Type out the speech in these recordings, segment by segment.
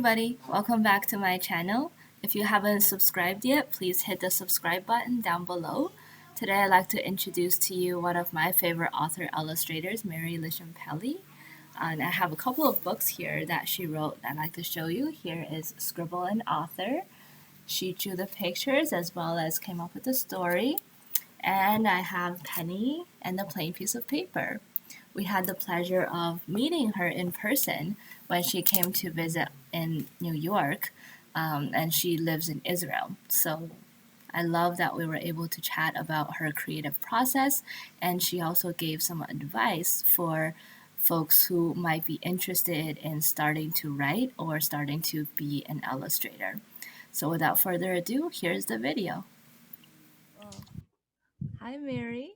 everybody, welcome back to my channel. If you haven't subscribed yet, please hit the subscribe button down below. Today I'd like to introduce to you one of my favorite author illustrators, Miri Leshem-Pelly. And I have a couple of books here that she wrote that I'd like to show you. Here is Scribble and Author. She drew the pictures as well as came up with the story. And I have Penny and the Plain Piece of Paper. We had the pleasure of meeting her in person when she came to visit in New York, and she lives in Israel. So I love that we were able to chat about her creative process, and she also gave some advice for folks who might be interested in starting to write or starting to be an illustrator. So without further ado, here's the video. Oh. Hi, Mary.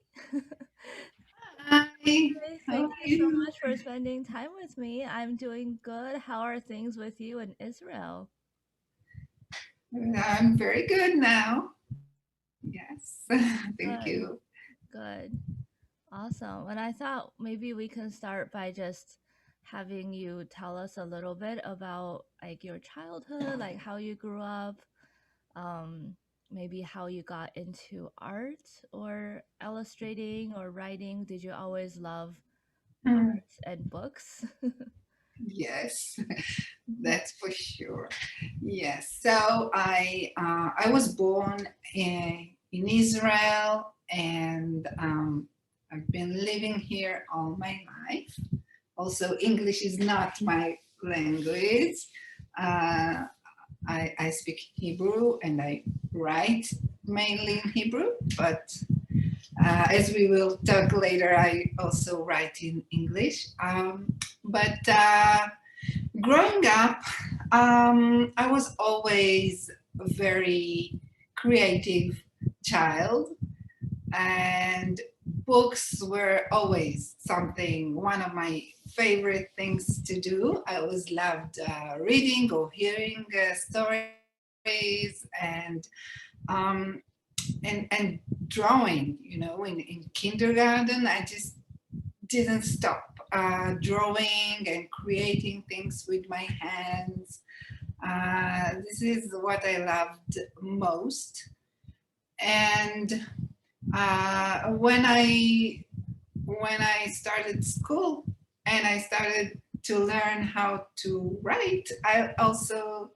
Hi, how Thank are you so you? much for spending time with me. I'm doing good. How are things with you in Israel? I'm very good now. Yes, thank Good, you. good. Awesome. And I thought maybe we can start by just having you tell us a little bit about like your childhood, like how you grew up, um, maybe how you got into art or illustrating or writing. Did you always love Mm, art and books? yes, that's for sure. Yes, so I was born in Israel, and I've been living here all my life. Also, English is not my language. Uh, I speak Hebrew and I write mainly in Hebrew, but as we will talk later, I also write in English. But growing up, I was always a very creative child, and books were always something, one of my favorite things to do. I always loved reading or hearing stories um, and drawing. You know, in kindergarten, I just didn't stop drawing and creating things with my hands. This is what I loved most. And when I started school and I started to learn how to write, I also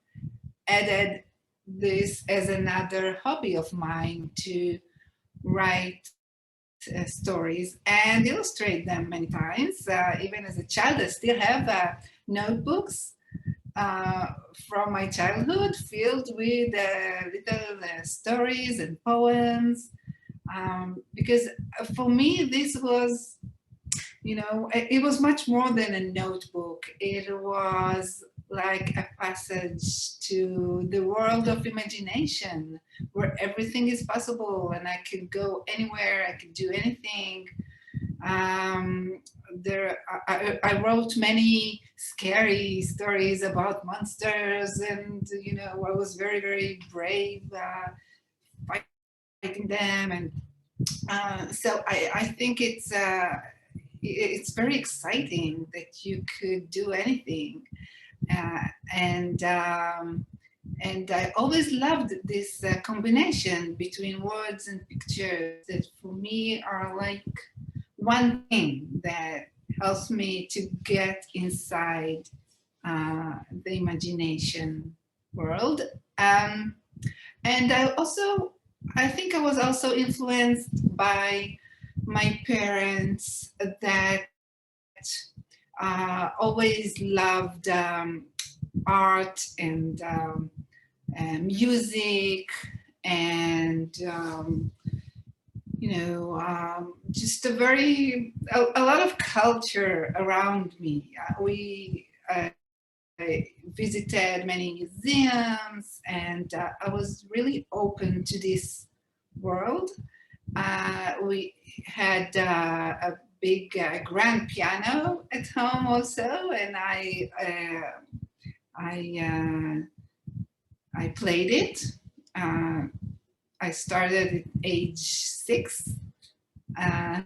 added this as another hobby of mine to write stories and illustrate them many times. Even as a child, I still have notebooks uh, from my childhood filled with little stories and poems. Because for me, this was, it was much more than a notebook. It was like a passage to the world of imagination where everything is possible and I could go anywhere, I could do anything. Um, I wrote many scary stories about monsters, and I was very, very brave fighting them. And so I think it's very exciting that you could do anything, uh, and um, and I always loved this combination between words and pictures that for me are like one thing that helps me to get inside the imagination world. Um, and I think I was also influenced by my parents that always loved art and music and just a lot of culture around me. I visited many museums, and I was really open to this world. We had a big grand piano at home also, and I I played it. Uh, I started at age 6 uh,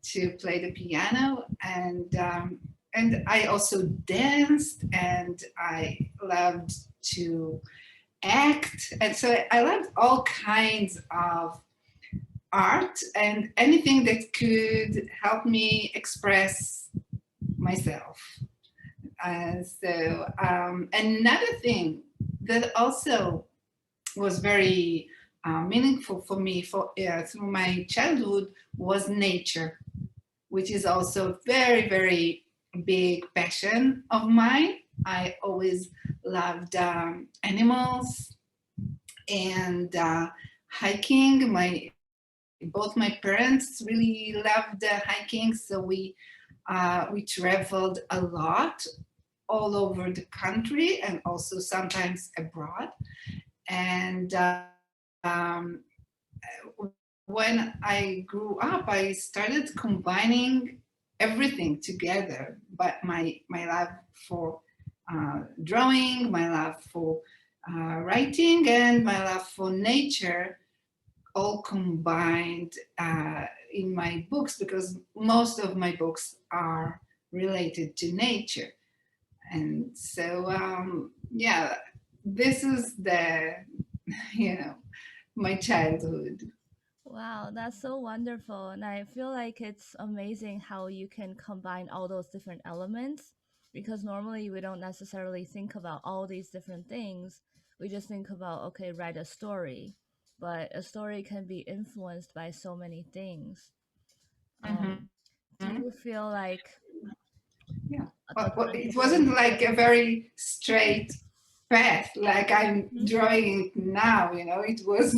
to play the piano, and and I also danced, and I loved to act, and so I loved all kinds of art and anything that could help me express myself. Another thing that also was very meaningful for me through my childhood was nature, which is also very, very big passion of mine. I always loved animals and hiking. Both my parents really loved hiking, so we traveled a lot all over the country and also sometimes abroad. And when I grew up, I started combining everything together. But my love for drawing, my love for writing, and my love for nature all combined in my books, because most of my books are related to nature. And so, yeah, this is the, you know, my childhood. Wow, that's so wonderful. And I feel like it's amazing how you can combine all those different elements because normally we don't necessarily think about all these different things. We just think about, okay, write a story. But a story can be influenced by so many things. Um, Mhm. do you feel like Yeah. the Well, it consideration? wasn't like a very straight path like I'm Mhm. drawing it now, it was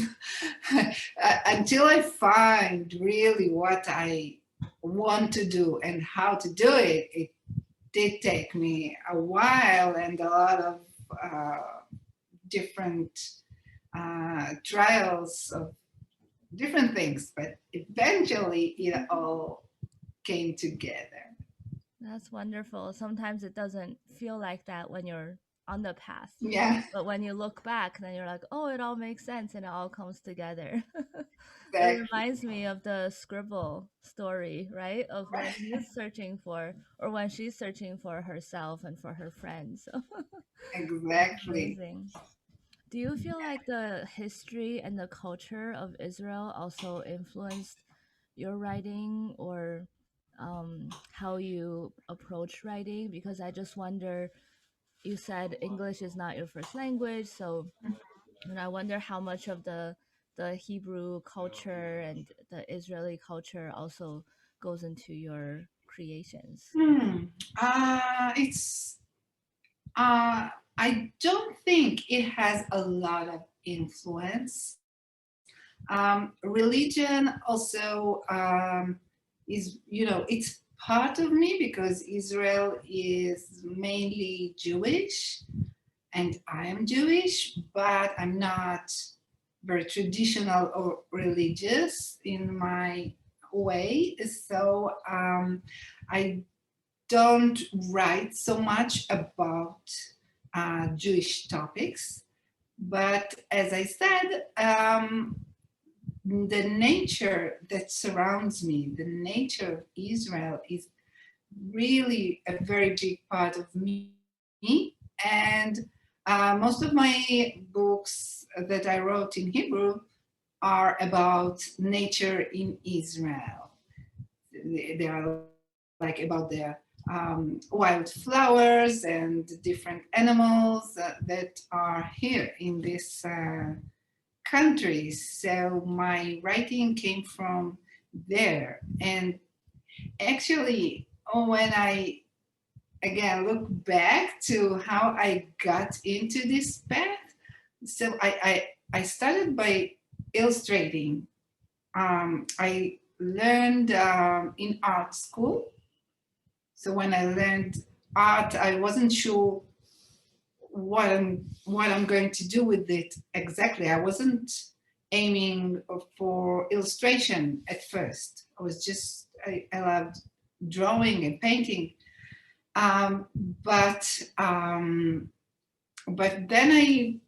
until I find really what I want to do and how to do it. It did take me a while and a lot of uh, different trials of different things, but eventually it all came together. That's wonderful. Sometimes it doesn't feel like that when you're on the path. Yeah, But when you look back, then you're like, oh, it all makes sense and it all comes together. It exactly. reminds me of the scribble story, right? Of when he's searching for, or when she's searching for herself and for her friends. So that's Exactly. amazing. Do you feel like the history and the culture of Israel also influenced your writing or how you approach writing? Because I just wonder, you said English is not your first language, so and I wonder how much of the Hebrew culture and the Israeli culture also goes into your creations. Hmm. It's I don't think it has a lot of influence. Religion also it's part of me because Israel is mainly Jewish and I am Jewish, but I'm not very traditional or religious in my way. So I don't write so much about Jewish topics. But as I said, the nature that surrounds me, the nature of Israel, is really a very big part of me. And most of my books that I wrote in Hebrew are about nature in Israel. They are like about the wildflowers and different animals that are here in this country. So my writing came from there. And actually, when I again look back to how I got into this path, so I started by illustrating. I learned in art school. So when I learned art, I wasn't sure what I'm going to do with it exactly. I wasn't aiming for illustration at first. I loved drawing and painting. Um, but um, but then I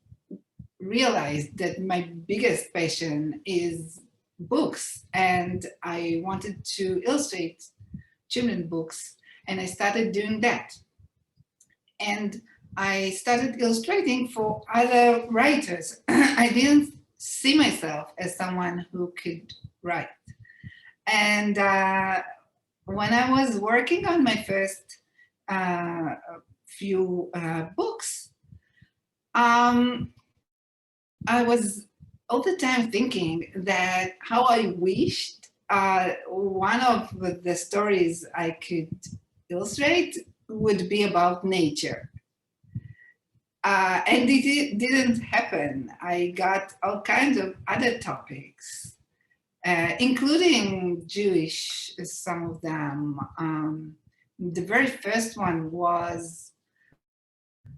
realized that my biggest passion is books, and I wanted to illustrate children books. and I started doing that. And I started illustrating for other writers. I didn't see myself as someone who could write. And when I was working on my first uh, few books, I was all the time thinking that how I wished one of the stories I could illustrate would be about nature. And it didn't happen. I got all kinds of other topics, including Jewish, some of them. The very first one was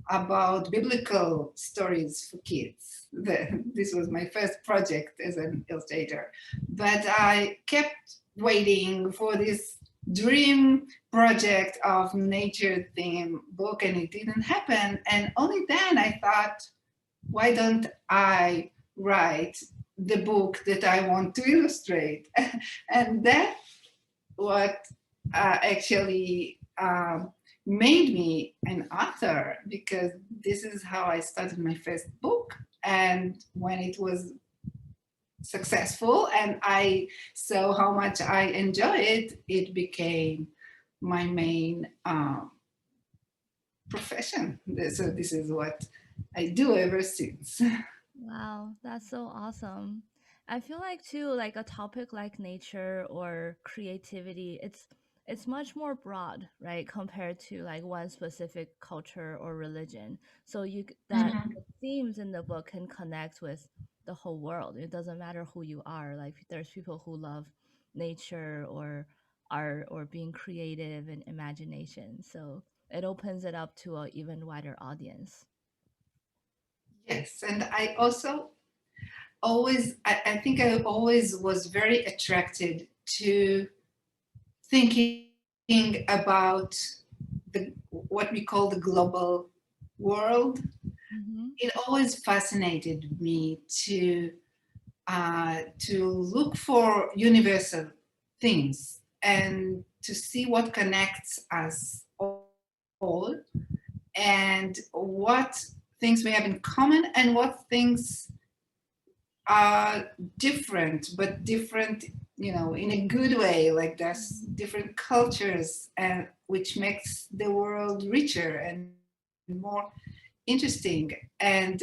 about biblical stories for kids. This was my first project as an illustrator. But I kept waiting for this dream project of nature theme book, and it didn't happen. And only then I thought, why don't I write the book that I want to illustrate? And that's what actually made me an author, because this is how I started my first book. And when it was successful and I saw how much I enjoy it, it became my main profession. So this is what I do ever since. Wow, that's so awesome. I feel like too, like a topic like nature or creativity, it's much more broad, right, compared to like one specific culture or religion. So that Mhm. the themes in the book can connect with the whole world. It doesn't matter who you are. Like there's people who love nature or art or being creative and imagination. So it opens it up to an even wider audience. Yes, and I also I think I always was very attracted to thinking about what we call the global world. Mm-hmm. It always fascinated me to look for universal things and to see what connects us all, and what things we have in common and what things are different, but different, in a good way. Like there's different cultures, and which makes the world richer and more interesting. And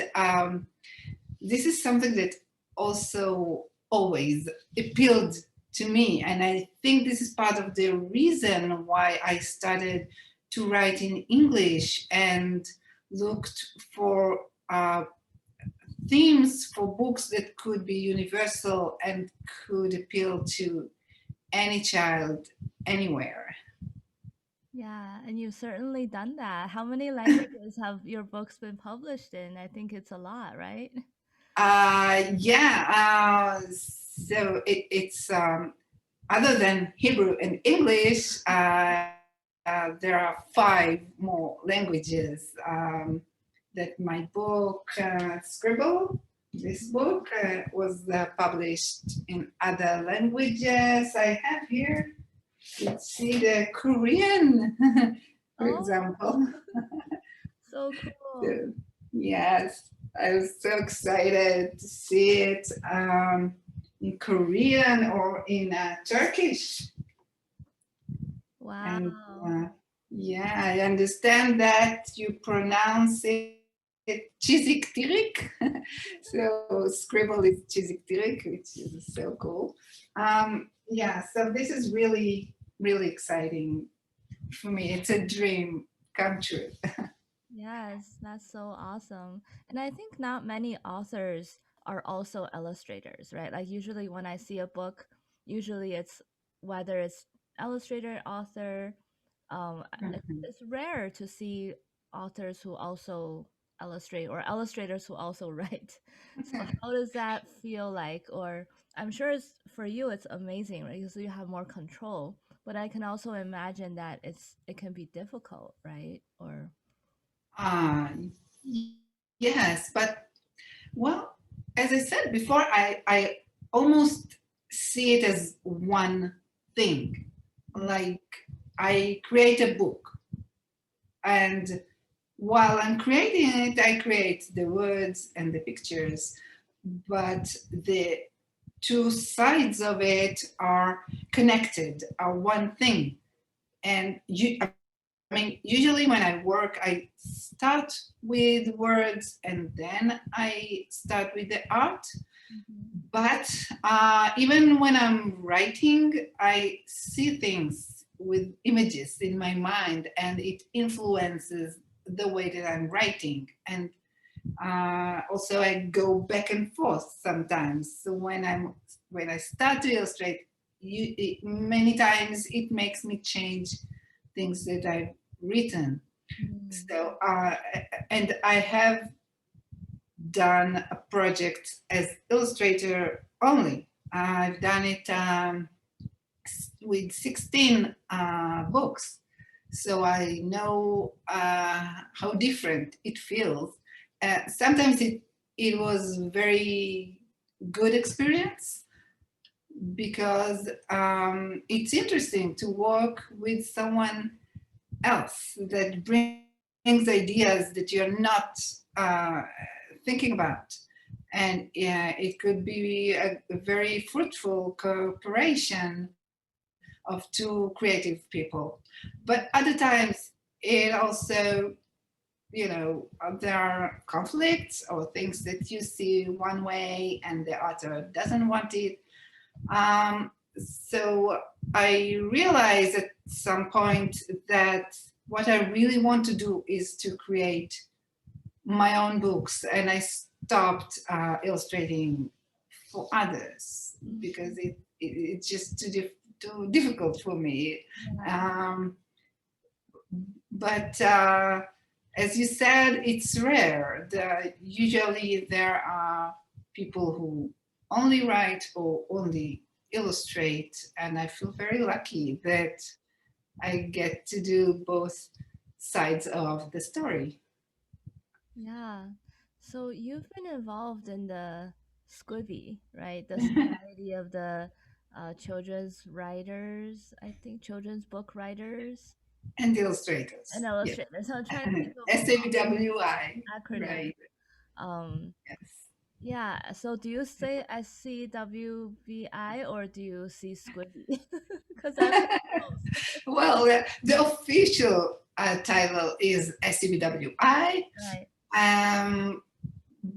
this is something that also always appealed to me, and I think this is part of the reason why I started to write in English and looked for themes for books that could be universal and could appeal to any child anywhere. Yeah, and you've certainly done that. How many languages have your books been published in? I think it's a lot, right? Yeah, so it's other than Hebrew and English, there are 5 more languages that my book, Scribble, this book was published in other languages. I have here, let's see, the Korean, for Oh, example. so cool. So, yes, I was so excited to see it in Korean or in Turkish. And Wow. yeah, I understand that you pronounce it Chiziktirik. So Scribble is Chiziktirik, which is so cool. Yeah, so this is really, really exciting for me. It's a dream come true. Yes, that's so awesome. And I think not many authors are also illustrators, right? Like usually when I see a book, usually it's whether it's illustrator, author, Mhm. it's rare to see authors who also illustrate or illustrators who also write. So how does that feel like? Or I'm sure it's for you it's amazing, right? Because you have more control. But I can also imagine that it can be difficult, right? Or Uh, yes, but well, as I said before, I almost see it as one thing. Like I create a book, and while I'm creating it, I create the words and the pictures, but the two sides of it are connected, are one thing. And I mean, usually when I work, I start with words and then I start with the art. Mm-hmm. But even when I'm writing, I see things with images in my mind, and it influences the way that I'm writing. And also, I go back and forth sometimes. So when I start to illustrate, many times it makes me change things that I've written. Mm-hmm. So and I have done a project as illustrator only. I've done it with 16 books. So I know how different it feels. Sometimes it was very good experience because it's interesting to work with someone else that brings ideas that you're not uh, thinking about. And yeah, it could be a very fruitful cooperation of two creative people. But other times, it also, there are conflicts or things that you see one way and the author doesn't want it. So I realized at some point that what I really want to do is to create my own books, and I stopped illustrating for others because it's just too difficult for me. Yeah. Um, but as you said, it's rare. Usually there are people who only write or only illustrate, and I feel very lucky that I get to do both sides of the story. Yeah. So you've been involved in the SCBWI, right? The Society of the Children's Writers, I think Children's Book Writers And and illustrators, yes. Illustrators. So I'm trying to think of SCBWI, acronym. right? Um, Yes. yeah. So do you say SCWBI or do you see SCBWI? Because I've heard both. Well, the official title is SCBWI, Right. um,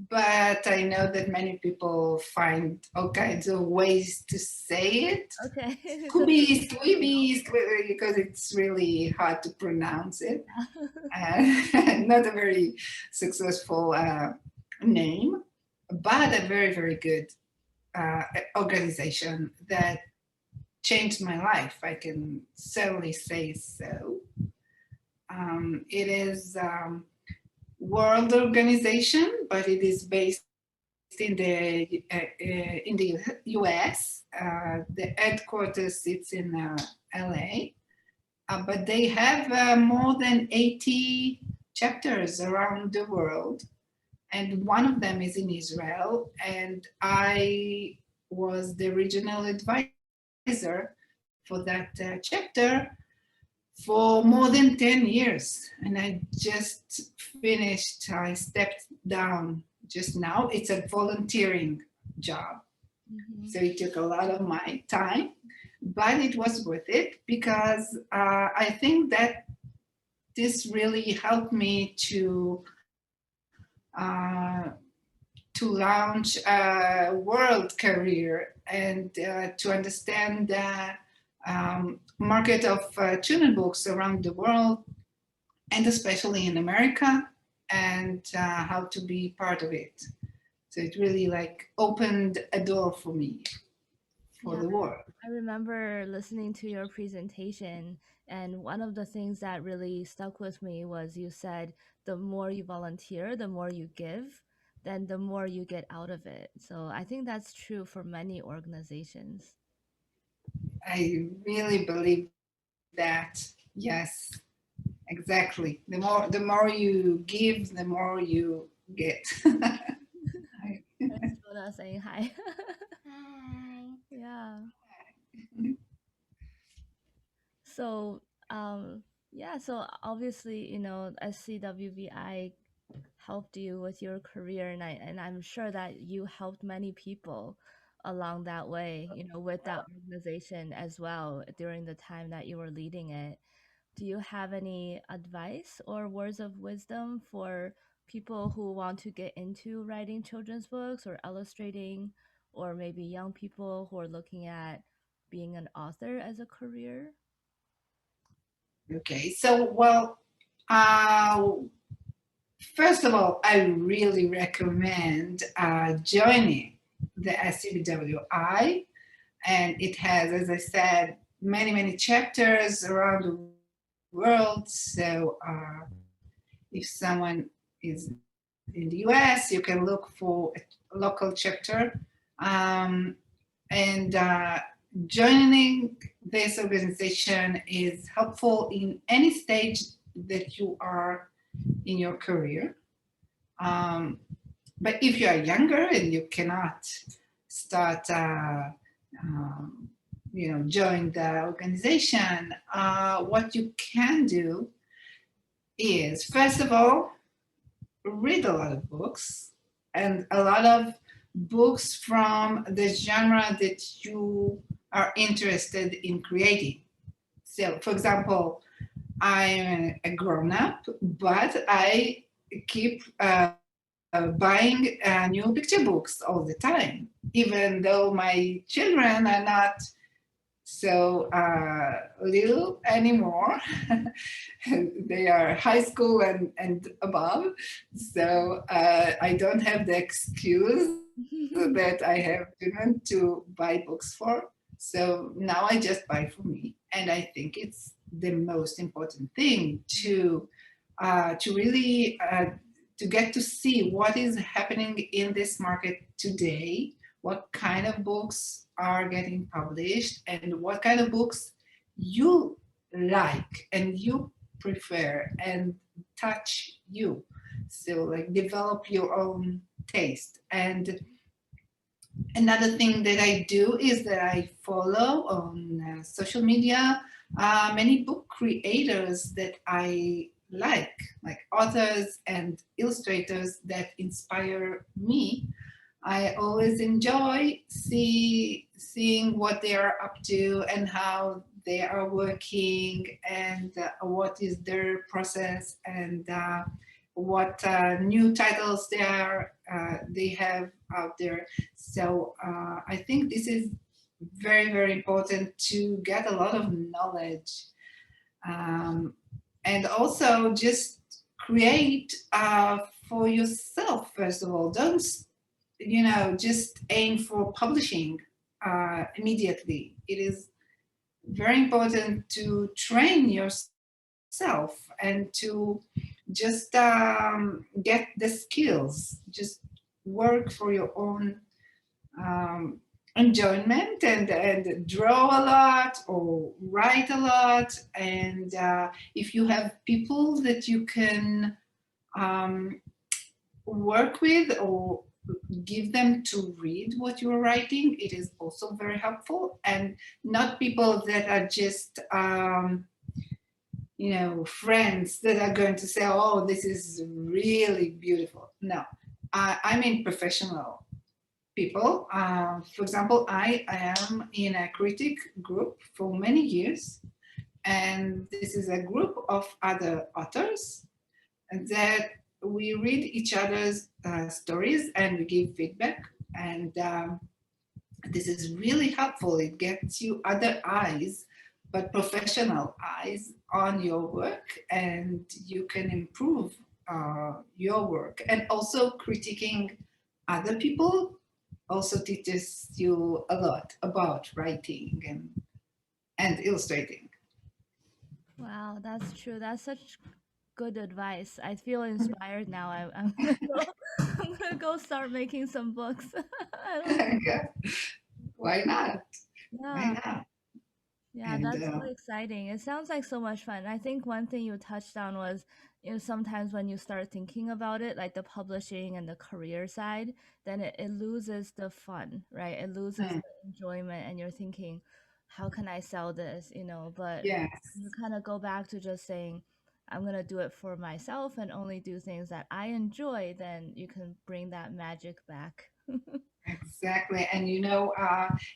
but I know that many people find all kinds of ways to say it. Okay. Just Scooby, Squeeby, because it's really hard to pronounce it. Not a very successful name, but a very, very good uh, organization that changed my life. I can certainly say so. It is world organization, but it is based in the U.S. The headquarters sits in L.A. But they have more than 80 chapters around the world, and one of them is in Israel. And I was the regional advisor for that chapter for more than 10 years. And I just finished, I stepped down just now. It's a volunteering job. hmm So it took a lot of my time, but it was worth it because I think that this really helped me uh, to launch a world career and to understand the market of children books around the world, and especially in America, and how to be part of it. So it really like opened a door for me for Yeah. the world. I remember listening to your presentation, and one of the things that really stuck with me was you said the more you volunteer, the more you give, then the more you get out of it. So I think that's true for many organizations. I really believe that. Yes, exactly. The more you give, the more you get. That's Jonah saying hi. Hi. Yeah. So Um, yeah, so obviously, SCWVI helped you with your career, and I'm sure that you helped many people along that way, with that organization as well during the time that you were leading it. Do you have any advice or words of wisdom for people who want to get into writing children's books or illustrating, or maybe young people who are looking at being an author as a career? Okay, so well, uh, first of all, I really recommend joining the SCBWI, and it has, as I said, many chapters around the world. So if someone is in the US, you can look for a local chapter. Um, and joining this organization is helpful in any stage that you are in your career. Um, but if you are younger and you cannot start, join the organization, what you can do is, first of all, read a lot of books and a lot of books from the genre that you are interested in creating. So, for example, I'm a grown up, but I keep buying new picture books all the time, even though my children are not so little anymore. They are high school and above. So I don't have the excuse that I have children to buy books for. So now I just buy for me. And I think it's the most important thing to really to get to see what is happening in this market today, what kind of books are getting published, and what kind of books you like and you prefer and touch you. So, like, develop your own taste. And another thing that I do is that I follow on social media many book creators that I like authors and illustrators that inspire me. I always enjoy seeing what they are up to and how they are working, and what is their process, and what new titles they have out there. So I think this is very important to get a lot of knowledge, um, and also just create for yourself. First of all, don't just aim for publishing immediately. It is very important to train yourself and to just get the skills. Just work for your own um, enjoyment, and draw a lot or write a lot. And if you have people that you can um, work with, or give them to read what you're writing, it is also very helpful. And not people that are just friends that are going to say, oh, this is really beautiful. No, I mean professional people. For example, I am in a critic group for many years, and this is a group of other authors that we read each other's stories and we give feedback. And this is really helpful. It gets you other eyes, but professional eyes on your work, and you can improve your work. And also, critiquing other people also teaches you a lot about writing and illustrating. Wow, that's true. That's such good advice. I feel inspired now. I'm gonna go. I'm gonna go start making some books. I don't know. Yeah, why not? Why Yeah, not? yeah, And that's so exciting. It sounds like so much fun. I think one thing you touched on was, sometimes when you start thinking about it, like the publishing and the career side, then it loses the fun, right? It loses mm, the enjoyment, and you're thinking, how can I sell this, but Yes, you kind of go back to just saying, I'm going to do it for myself and only do things that I enjoy, then you can bring that magic back. exactly. And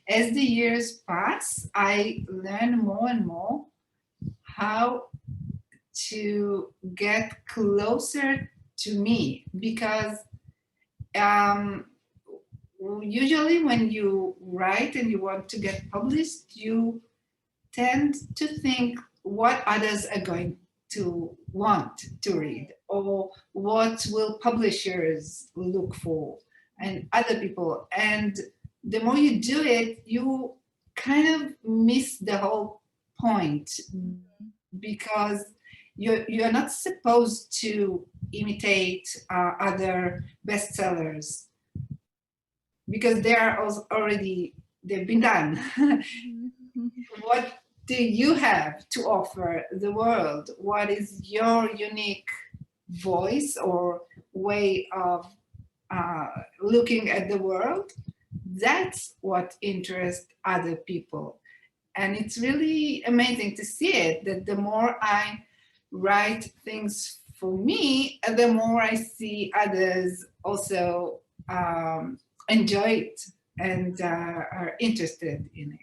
as the years pass, I learn more and more how to get closer to me, because um, usually when you write and you want to get published, you tend to think what others are going to want to read, or what will publishers look for, and other people. And the more you do it, you kind of miss the whole point, because you're not supposed to imitate other bestsellers, because they are already, they've been done. What do you have to offer the world? What is your unique voice or way of looking at the world? That's what interests other people. And it's really amazing to see it, that the more I write things for me, the more I see others also enjoy it and are interested in it.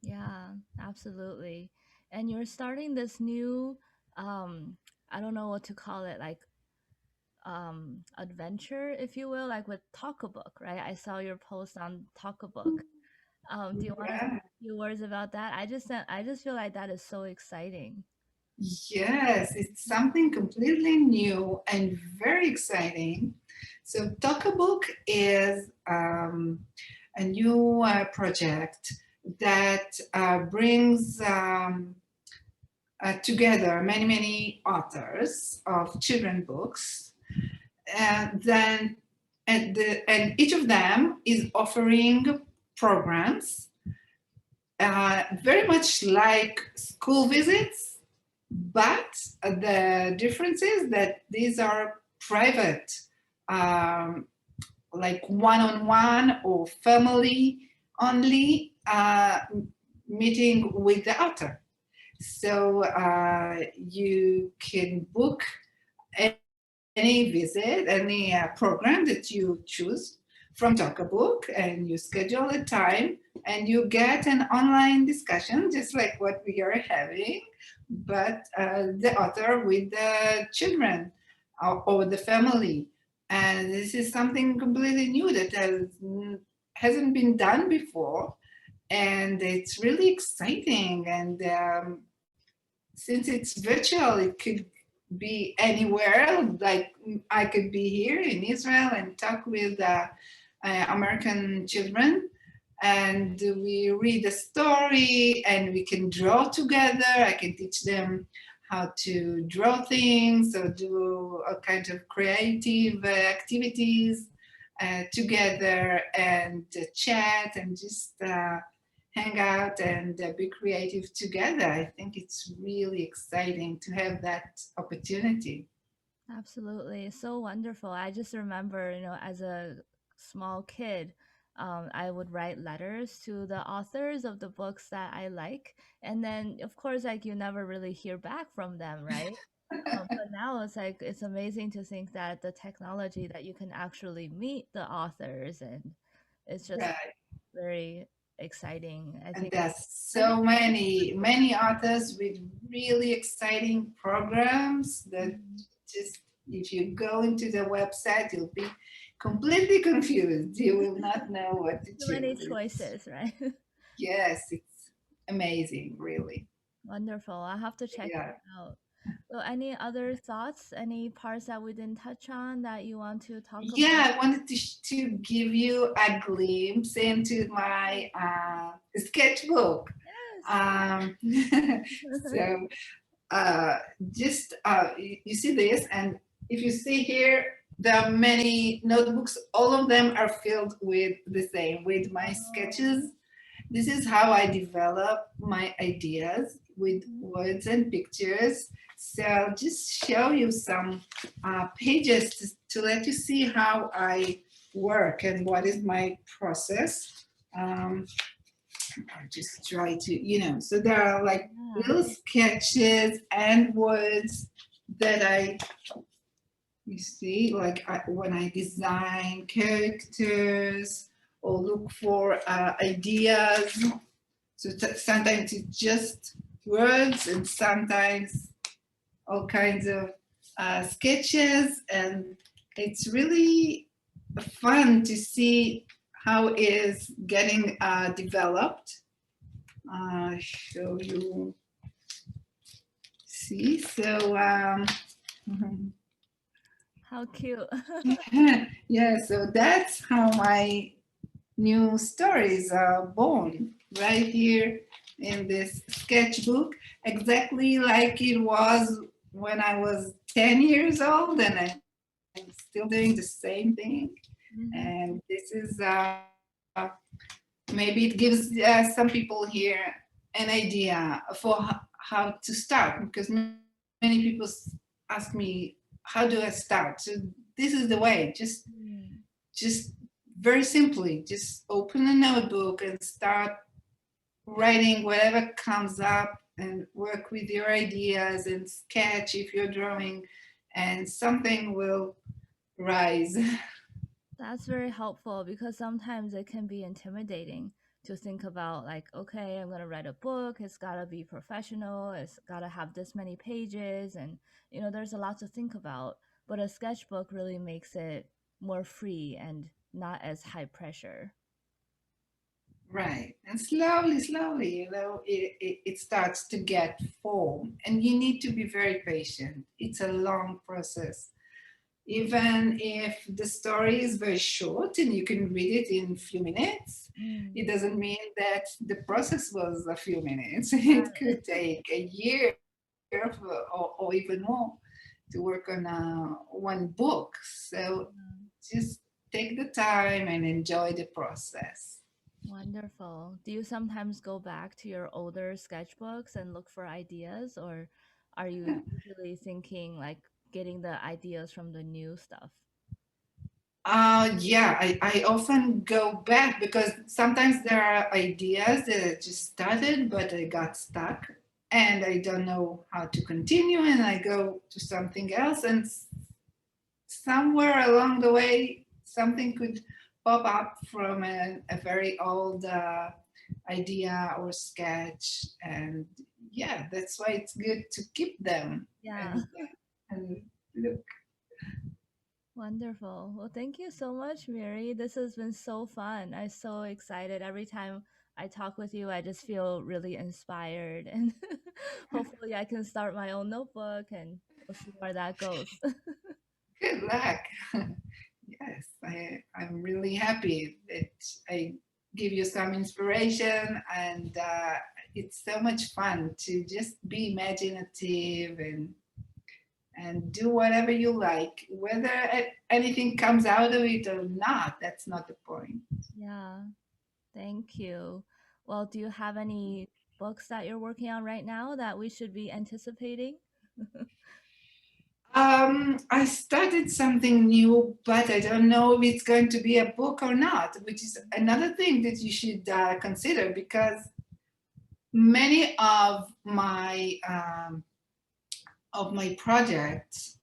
Yeah, absolutely. And you're starting this new, um, I don't know what to call it, like adventure, if you will, like with Talkabook, right? I saw your post on Talkabook. Do you want to say Yeah. a few words about that? I just feel like that is so exciting. Yes, it's something completely new and very exciting. So, Talkabook is a new project that brings together many, many authors of children books, and then and each of them is offering programs very much like school visits, but the difference is that these are private, um, like one-on-one or family only meeting with the author. So you can book any visit, any program that you choose from Talkabook, and you schedule a time, and you get an online discussion, just like what we are having, but the author with the children, or the family. And this is something completely new that hasn't been done before. And it's really exciting. And since it's virtual, it could be anywhere. Like, I could be here in Israel and talk with American children, and we read a story and we can draw together. I can teach them how to draw things or do all kinds of creative activities together, and chat and just hang out and be creative together. I think it's really exciting to have that opportunity. Absolutely. So wonderful. I just remember, as a small kid, I would write letters to the authors of the books that I like. And then, of course, like you never really hear back from them, right? But now it's like, it's amazing to think that the technology that you can actually meet the authors, and it's just Right. very exciting. I And think, there's I think, so many authors with really exciting programs that Mhm. just, if you go into the website, you'll be completely confused. You will not know what to Too many choose. choices, right? Yes, it's amazing, really. Wonderful. I'll have to check Yeah. it out. So, any other thoughts, any parts that we didn't touch on that you want to talk about? Yeah, I wanted to give you a glimpse into my sketchbook. Yes. Um, so uh, just you see this, and if you see here, there are many notebooks. All of them are filled with the same, with my Oh. sketches. This is how I develop my ideas, with Mhm. words and pictures. So I'll just show you some pages to let you see how I work and what is my process. Um, I just try to, so there are like Yeah. little sketches and words that you see, like when I design characters or look for ideas. So sometimes it's just words, and sometimes all kinds of sketches, and it's really fun to see how it is getting developed. Show you. See, so How cute. yeah, so that's how my new stories are born, right here in this sketchbook, exactly like it was when I was 10 years old, and I'm still doing the same thing. Mhm. And this is maybe it gives some people here an idea for how to start, because many people ask me, how do I start? So this is the way. Mm. Just very simply, just open a notebook and start writing whatever comes up, and work with your ideas and sketch if you're drawing, and something will rise. That's very helpful because sometimes it can be intimidating to think about, like, okay, I'm gonna write a book, it's gotta be professional, it's gotta have this many pages, and there's a lot to think about. But a sketchbook really makes it more free and not as high pressure. Right. And slowly, slowly, it starts to get form. And you need to be very patient. It's a long process. Even if the story is very short and you can read it in a few minutes, Mm. it doesn't mean that the process was a few minutes. It could take a year or even more to work on one book. So Yeah. just take the time and enjoy the process. Wonderful. Do you sometimes go back to your older sketchbooks and look for ideas, or are you usually thinking like getting the ideas from the new stuff? Yeah, I often go back because sometimes there are ideas that I just started, but I got stuck and I don't know how to continue, and I go to something else, and somewhere along the way, something could pop up from a very old idea or sketch. And yeah, that's why it's good to keep them Yeah. and, yeah, and look. Wonderful. Well, thank you so much, Miri. This has been so fun. I'm so excited. Every time I talk with you, I just feel really inspired. And hopefully, I can start my own notebook and we'll see where that goes. Good luck. Yes, I'm really happy that I give you some inspiration, and it's so much fun to just be imaginative and do whatever you like. Whether anything comes out of it or not, that's not the point. Yeah. Thank you. Well, do you have any books that you're working on right now that we should be anticipating? I started something new, but I don't know if it's going to be a book or not, which is another thing that you should consider, because many of my projects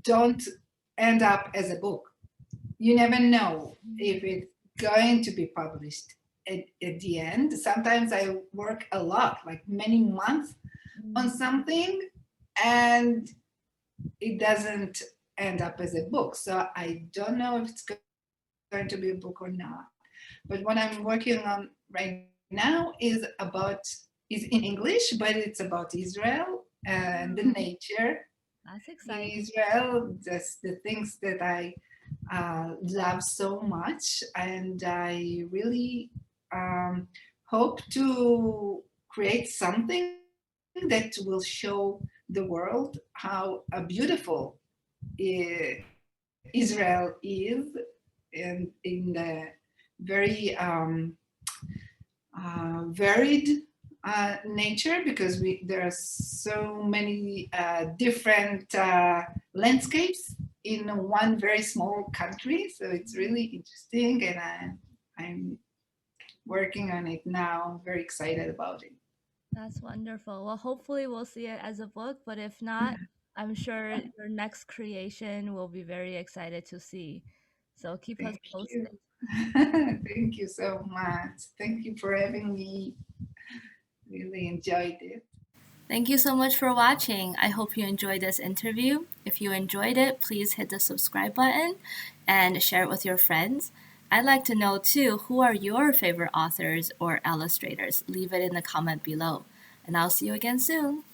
don't end up as a book. You never know if Mm. it's going to be published at the end. Sometimes I work a lot, like many months on Mm. something, and it doesn't end up as a book. So I don't know if it's going to be a book or not. But what I'm working on right now is in English, but it's about Israel and the Wow, nature that's in exciting. Israel. Just the things that I love so much, and I really um, hope to create something that will show the world how beautiful Israel is, and in the very varied nature, because there are so many different landscapes in one very small country. So it's really interesting, and I'm working on it now. Very excited about it. That's wonderful. Well, hopefully we'll see it as a book, but if not, I'm sure your next creation will be very excited to see. So keep us Thank you. posted. Thank you so much. Thank you for having me. Really enjoyed it. Thank you so much for watching. I hope you enjoyed this interview. If you enjoyed it, please hit the subscribe button and share it with your friends. I'd like to know too, who are your favorite authors or illustrators? Leave it in the comment below. And I'll see you again soon.